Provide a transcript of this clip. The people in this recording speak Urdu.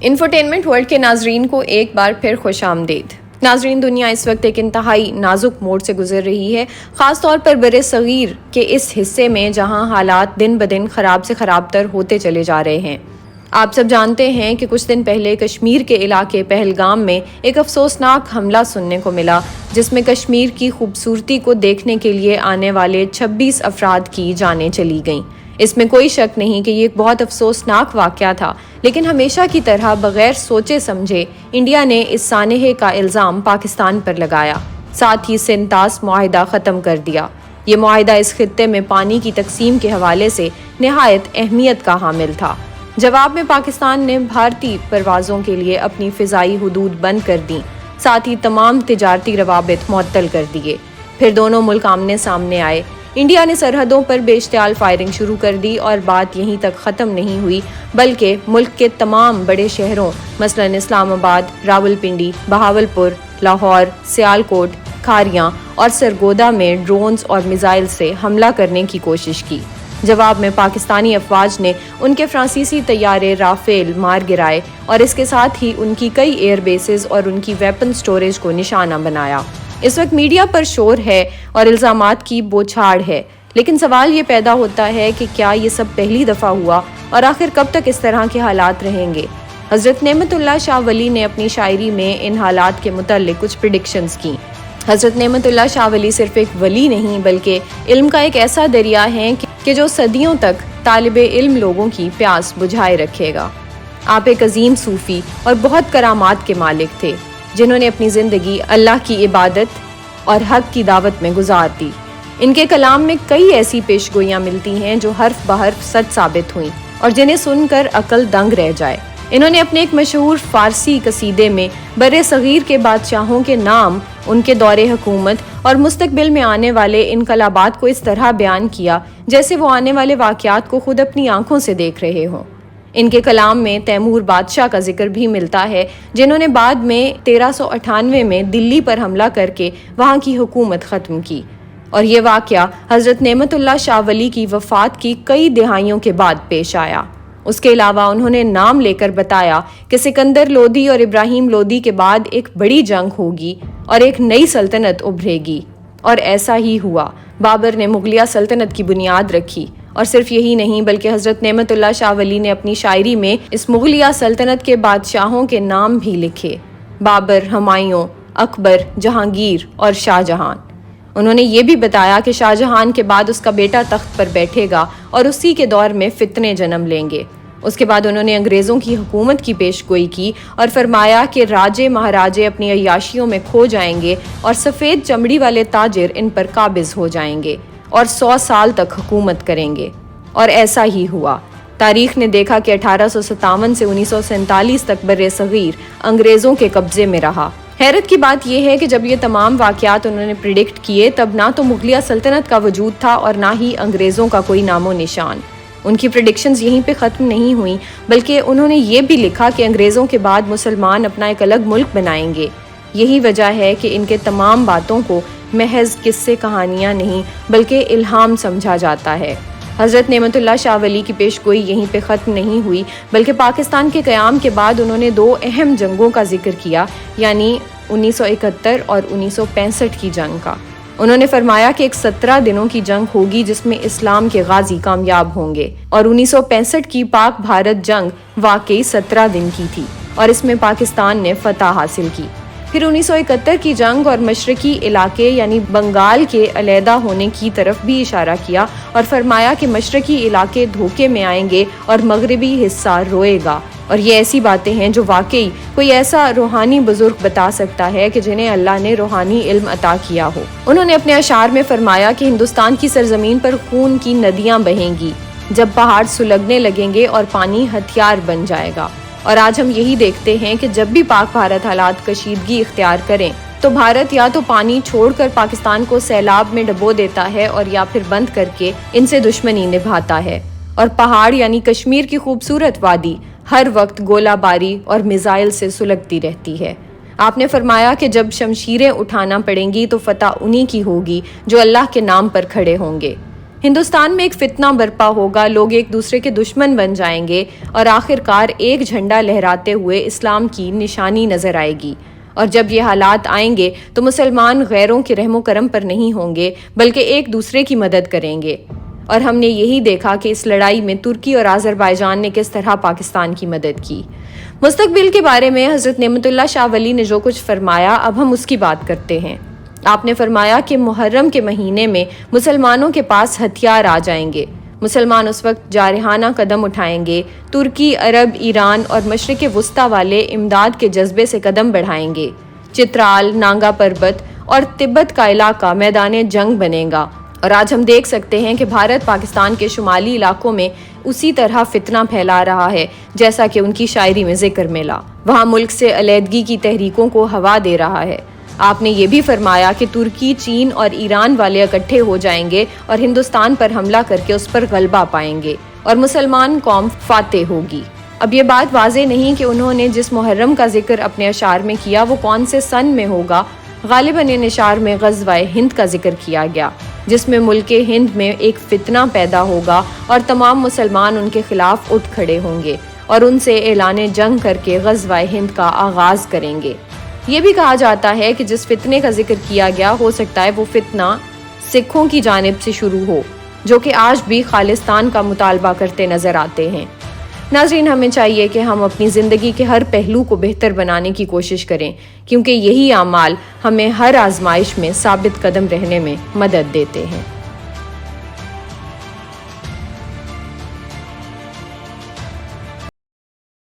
انفوٹینمنٹ ورلڈ کے ناظرین کو ایک بار پھر خوش آمدید۔ ناظرین، دنیا اس وقت ایک انتہائی نازک موڑ سے گزر رہی ہے، خاص طور پر بر صغیر کے اس حصے میں جہاں حالات دن بدن خراب سے خراب تر ہوتے چلے جا رہے ہیں۔ آپ سب جانتے ہیں کہ کچھ دن پہلے کشمیر کے علاقے پہلگام میں ایک افسوسناک حملہ سننے کو ملا، جس میں کشمیر کی خوبصورتی کو دیکھنے کے لیے آنے والے 26 افراد کی جانیں چلی گئیں۔ اس میں کوئی شک نہیں کہ یہ ایک بہت افسوسناک واقعہ تھا، لیکن ہمیشہ کی طرح بغیر سوچے سمجھے انڈیا نے اس سانحے کا الزام پاکستان پر لگایا، ساتھ ہی سنتاس معاہدہ ختم کر دیا۔ یہ معاہدہ اس خطے میں پانی کی تقسیم کے حوالے سے نہایت اہمیت کا حامل تھا۔ جواب میں پاکستان نے بھارتی پروازوں کے لیے اپنی فضائی حدود بند کر دیں، ساتھ ہی تمام تجارتی روابط معطل کر دیے۔ پھر دونوں ملک آمنے سامنے آئے۔ انڈیا نے سرحدوں پر بے اشتعال فائرنگ شروع کر دی اور بات یہیں تک ختم نہیں ہوئی، بلکہ ملک کے تمام بڑے شہروں مثلاً اسلام آباد، راولپنڈی، بہاولپور، لاہور، سیالکوٹ، کھاریاں اور سرگودا میں ڈرونز اور میزائل سے حملہ کرنے کی کوشش کی۔ جواب میں پاکستانی افواج نے ان کے فرانسیسی طیارے رافیل مار گرائے اور اس کے ساتھ ہی ان کی کئی ایئر بیسز اور ان کی ویپن سٹوریج کو نشانہ بنایا۔ اس وقت میڈیا پر شور ہے اور الزامات کی بوچھاڑ ہے، لیکن سوال یہ پیدا ہوتا ہے کہ کیا یہ سب پہلی دفعہ ہوا اور آخر کب تک اس طرح کے حالات رہیں گے؟ حضرت نعمت اللہ شاہ ولی نے اپنی شاعری میں ان حالات کے متعلق کچھ پریڈکشنز کی۔ حضرت نعمت اللہ شاہ ولی صرف ایک ولی نہیں بلکہ علم کا ایک ایسا دریا ہے کہ جو صدیوں تک طالب علم لوگوں کی پیاس بجھائے رکھے گا۔ آپ ایک عظیم صوفی اور بہت کرامات کے مالک تھے، جنہوں نے اپنی زندگی اللہ کی عبادت اور حق کی دعوت میں گزار دی۔ ان کے کلام میں کئی ایسی پیش گوئیاں ملتی ہیں جو حرف بحرف سچ ثابت ہوئیں اور جنہیں سن کر عقل دنگ رہ جائے۔ انہوں نے اپنے ایک مشہور فارسی قصیدے میں بر صغیر کے بادشاہوں کے نام، ان کے دور حکومت اور مستقبل میں آنے والے انقلابات کو اس طرح بیان کیا جیسے وہ آنے والے واقعات کو خود اپنی آنکھوں سے دیکھ رہے ہوں۔ ان کے کلام میں تیمور بادشاہ کا ذکر بھی ملتا ہے، جنہوں نے بعد میں 1398 میں دلی پر حملہ کر کے وہاں کی حکومت ختم کی، اور یہ واقعہ حضرت نعمت اللہ شاہ ولی کی وفات کی کئی دہائیوں کے بعد پیش آیا۔ اس کے علاوہ انہوں نے نام لے کر بتایا کہ سکندر لودھی اور ابراہیم لودھی کے بعد ایک بڑی جنگ ہوگی اور ایک نئی سلطنت ابھرے گی، اور ایسا ہی ہوا۔ بابر نے مغلیہ سلطنت کی بنیاد رکھی، اور صرف یہی نہیں بلکہ حضرت نعمت اللہ شاہ ولی نے اپنی شاعری میں اس مغلیہ سلطنت کے بادشاہوں کے نام بھی لکھے: بابر، ہمایوں، اکبر، جہانگیر اور شاہ جہان۔ انہوں نے یہ بھی بتایا کہ شاہ جہان کے بعد اس کا بیٹا تخت پر بیٹھے گا اور اسی کے دور میں فتنے جنم لیں گے۔ اس کے بعد انہوں نے انگریزوں کی حکومت کی پیش گوئی کی اور فرمایا کہ راجے مہاراجے اپنی عیاشیوں میں کھو جائیں گے اور سفید چمڑی والے تاجر ان پر قابض ہو جائیں گے اور 100 سال تک حکومت کریں گے، اور ایسا ہی ہوا۔ تاریخ نے دیکھا کہ 1857 سے 1947 تک بر صغیر انگریزوں کے قبضے میں رہا۔ حیرت کی بات یہ ہے کہ جب یہ تمام واقعات انہوں نے پریڈکٹ کیے، تب نہ تو مغلیہ سلطنت کا وجود تھا اور نہ ہی انگریزوں کا کوئی نام و نشان۔ ان کی پریڈکشنز یہیں پہ ختم نہیں ہوئیں، بلکہ انہوں نے یہ بھی لکھا کہ انگریزوں کے بعد مسلمان اپنا ایک الگ ملک بنائیں گے۔ یہی وجہ ہے کہ ان کے تمام باتوں کو محض قصے کہانیاں نہیں بلکہ الہام سمجھا جاتا ہے۔ حضرت نعمت اللہ شاہ ولی کی پیش گوئی یہیں پہ ختم نہیں ہوئی، بلکہ پاکستان کے قیام کے بعد انہوں نے 2 اہم جنگوں کا ذکر کیا، یعنی 1971 اور 1965 کی جنگ کا۔ انہوں نے فرمایا کہ ایک 17 دنوں کی جنگ ہوگی جس میں اسلام کے غازی کامیاب ہوں گے، اور 1965 کی پاک بھارت جنگ واقعی 17 دن کی تھی اور اس میں پاکستان نے فتح حاصل کی۔ پھر 1971 کی جنگ اور مشرقی علاقے یعنی بنگال کے علیحدہ ہونے کی طرف بھی اشارہ کیا اور فرمایا کہ مشرقی علاقے دھوکے میں آئیں گے اور مغربی حصہ روئے گا، اور یہ ایسی باتیں ہیں جو واقعی کوئی ایسا روحانی بزرگ بتا سکتا ہے کہ جنہیں اللہ نے روحانی علم عطا کیا ہو۔ انہوں نے اپنے اشعار میں فرمایا کہ ہندوستان کی سرزمین پر خون کی ندیاں بہیں گی جب پہاڑ سلگنے لگیں گے اور پانی ہتھیار بن جائے گا، اور آج ہم یہی دیکھتے ہیں کہ جب بھی پاک بھارت حالات کشیدگی اختیار کریں تو بھارت یا تو پانی چھوڑ کر پاکستان کو سیلاب میں ڈبو دیتا ہے اور یا پھر بند کر کے ان سے دشمنی نبھاتا ہے، اور پہاڑ یعنی کشمیر کی خوبصورت وادی ہر وقت گولہ باری اور میزائل سے سلگتی رہتی ہے۔ آپ نے فرمایا کہ جب شمشیریں اٹھانا پڑیں گی تو فتح انہی کی ہوگی جو اللہ کے نام پر کھڑے ہوں گے۔ ہندوستان میں ایک فتنہ برپا ہوگا، لوگ ایک دوسرے کے دشمن بن جائیں گے اور آخرکار ایک جھنڈا لہراتے ہوئے اسلام کی نشانی نظر آئے گی۔ اور جب یہ حالات آئیں گے تو مسلمان غیروں کے رحم و کرم پر نہیں ہوں گے بلکہ ایک دوسرے کی مدد کریں گے۔ اور ہم نے یہی دیکھا کہ اس لڑائی میں ترکی اور آذربائیجان نے کس طرح پاکستان کی مدد کی۔ مستقبل کے بارے میں حضرت نعمت اللہ شاہ ولی نے جو کچھ فرمایا، اب ہم اس کی بات کرتے ہیں۔ آپ نے فرمایا کہ محرم کے مہینے میں مسلمانوں کے پاس ہتھیار آ جائیں گے، مسلمان اس وقت جارحانہ قدم اٹھائیں گے، ترکی، عرب، ایران اور مشرق وسطیٰ والے امداد کے جذبے سے قدم بڑھائیں گے۔ چترال، نانگا پربت اور تبت کا علاقہ میدان جنگ بنے گا۔ اور آج ہم دیکھ سکتے ہیں کہ بھارت پاکستان کے شمالی علاقوں میں اسی طرح فتنہ پھیلا رہا ہے جیسا کہ ان کی شاعری میں ذکر ملا۔ وہاں ملک سے علیحدگی کی تحریکوں کو ہوا دے رہا ہے۔ آپ نے یہ بھی فرمایا کہ ترکی، چین اور ایران والے اکٹھے ہو جائیں گے اور ہندوستان پر حملہ کر کے اس پر غلبہ پائیں گے اور مسلمان قوم فاتح ہوگی۔ اب یہ بات واضح نہیں کہ انہوں نے جس محرم کا ذکر اپنے اشعار میں کیا وہ کون سے سن میں ہوگا۔ غالباً ان اشعار میں غزوہ ہند کا ذکر کیا گیا، جس میں ملک ہند میں ایک فتنہ پیدا ہوگا اور تمام مسلمان ان کے خلاف اٹھ کھڑے ہوں گے اور ان سے اعلان جنگ کر کے غزوہ ہند کا آغاز کریں گے۔ یہ بھی کہا جاتا ہے کہ جس فتنے کا ذکر کیا گیا ہو سکتا ہے وہ فتنہ سکھوں کی جانب سے شروع ہو، جو کہ آج بھی خالصتان کا مطالبہ کرتے نظر آتے ہیں۔ ناظرین، ہمیں چاہیے کہ ہم اپنی زندگی کے ہر پہلو کو بہتر بنانے کی کوشش کریں، کیونکہ یہی اعمال ہمیں ہر آزمائش میں ثابت قدم رہنے میں مدد دیتے ہیں۔